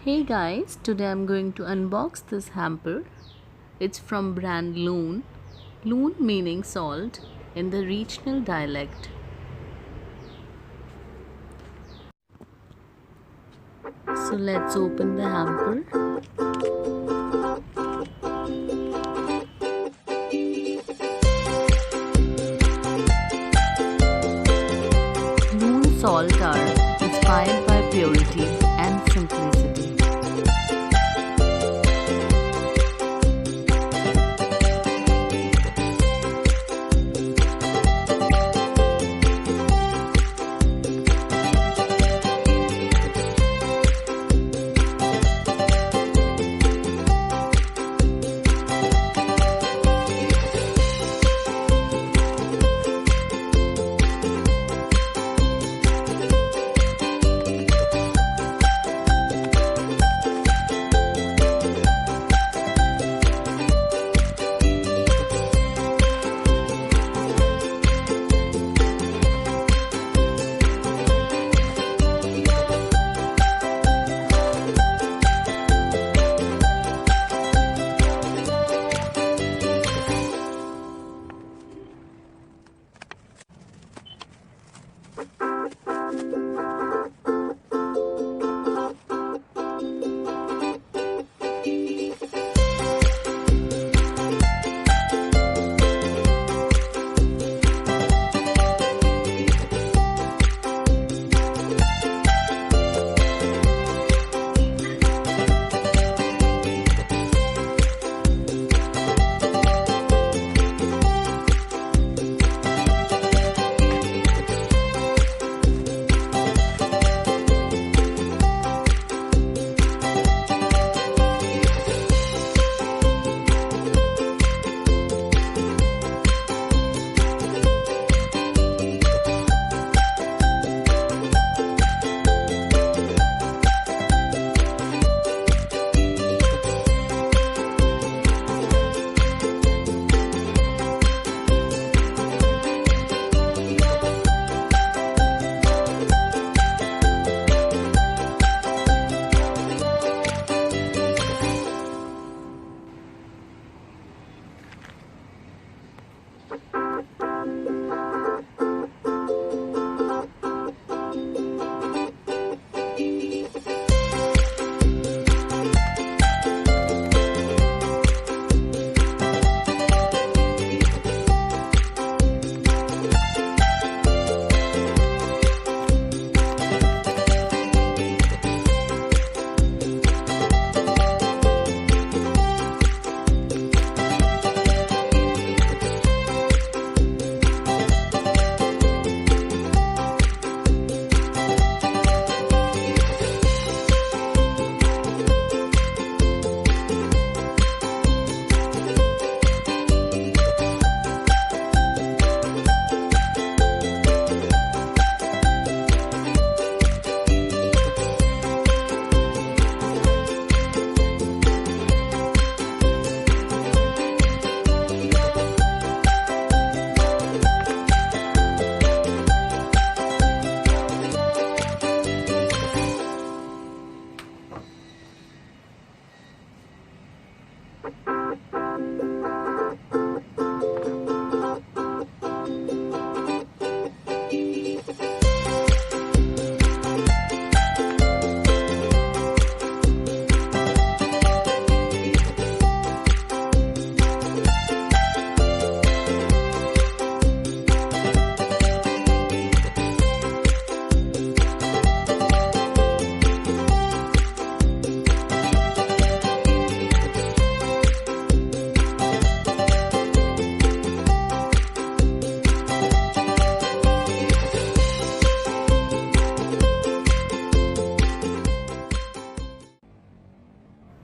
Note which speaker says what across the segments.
Speaker 1: Hey guys, today I'm going to unbox this hamper. It's from brand Lunn. Lunn meaning salt in the regional dialect. So let's open the hamper. Lunn salt are inspired by purity and simplicity.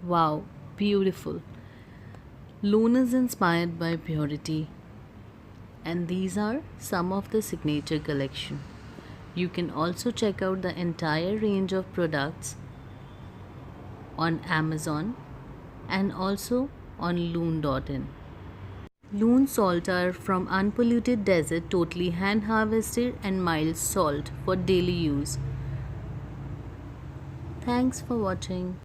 Speaker 1: Wow, beautiful. Lunn is inspired by purity, and these are some of the signature collection. You can also check out the entire range of products on Amazon and also on Lunn.in. Lunn salt are from unpolluted desert, totally hand harvested and mild salt for daily use. Thanks for watching.